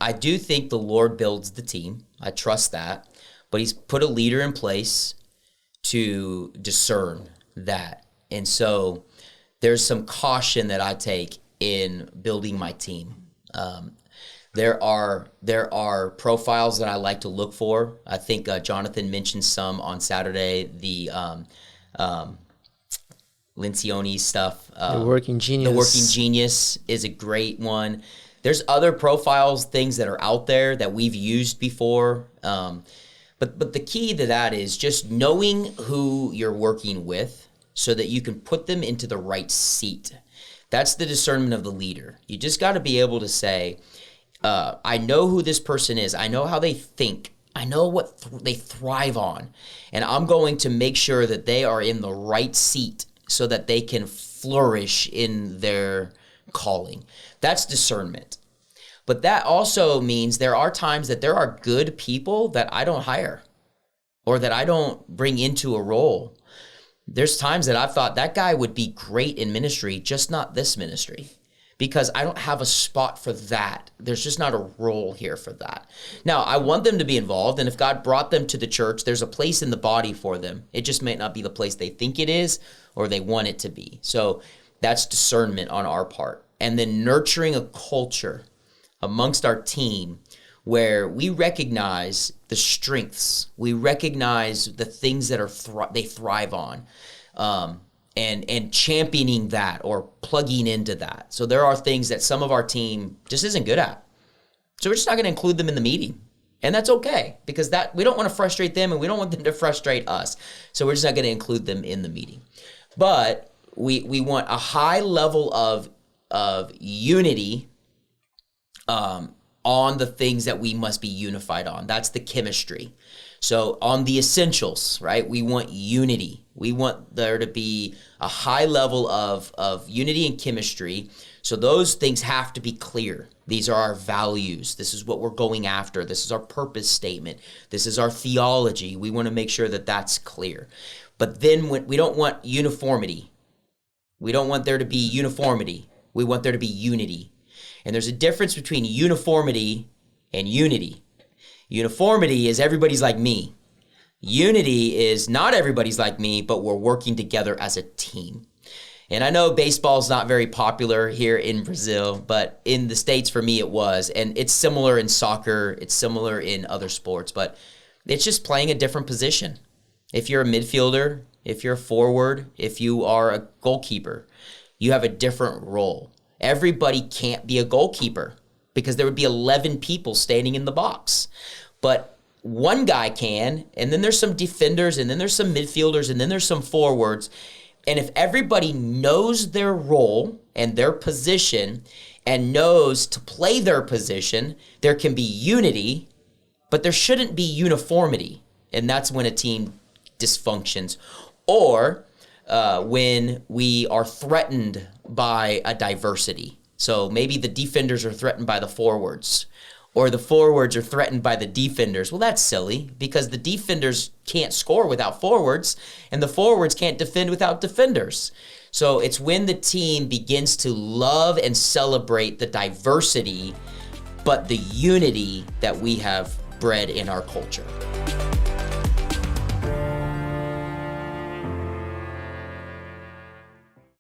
I do think the Lord builds the team. I trust that. But he's put a leader in place to discern that. And so there's some caution that I take in building my team. There are profiles that I like to look for. I think Jonathan mentioned some on Saturday, the Lencioni stuff. The Working Genius. The Working Genius is a great one. There's other profiles, things that are out there that we've used before. But the key to that is just knowing who you're working with so that you can put them into the right seat. That's the discernment of the leader. You just got to be able to say, I know who this person is. I know how they think. I know what they thrive on. And I'm going to make sure that they are in the right seat so that they can flourish in their calling. That's discernment. But that also means there are times that there are good people that I don't hire or that I don't bring into a role. There's times that I've thought that guy would be great in ministry, just not this ministry, because I don't have a spot for that. There's just not a role here for that. Now, I want them to be involved, and if God brought them to the church, there's a place in the body for them. It just might not be the place they think it is or they want it to be. So that's discernment on our part. And then nurturing a culture amongst our team where we recognize the strengths, we recognize the things that they thrive on, and championing that or plugging into that. So there are things that some of our team just isn't good at. So we're just not going to include them in the meeting. And that's okay, because that we don't want to frustrate them and we don't want them to frustrate us. So we're just not going to include them in the meeting. But we want a high level of unity on the things that we must be unified on. That's the chemistry. So on the essentials, right, we want unity. We want there to be a high level of unity and chemistry. So those things have to be clear. These are our values. This is what we're going after. This is our purpose statement. This is our theology. We want to make sure that that's clear. But then we don't want uniformity. We don't want there to be uniformity. We want there to be unity. And there's a difference between uniformity and unity. Uniformity is everybody's like me. Unity is not everybody's like me, but we're working together as a team. And I know baseball's not very popular here in Brazil, but in the States for me it was. And it's similar in soccer, it's similar in other sports, but it's just playing a different position. If you're a midfielder, if you're a forward, if you are a goalkeeper, you have a different role. Everybody can't be a goalkeeper because there would be 11 people standing in the box. But one guy can, and then there's some defenders, and then there's some midfielders, and then there's some forwards. And if everybody knows their role and their position and knows to play their position, there can be unity, but there shouldn't be uniformity. And that's when a team dysfunctions. Or when we are threatened by a diversity. So maybe the defenders are threatened by the forwards, or the forwards are threatened by the defenders. Well, that's silly, because the defenders can't score without forwards, and the forwards can't defend without defenders. So it's when the team begins to love and celebrate the diversity, but the unity that we have bred in our culture.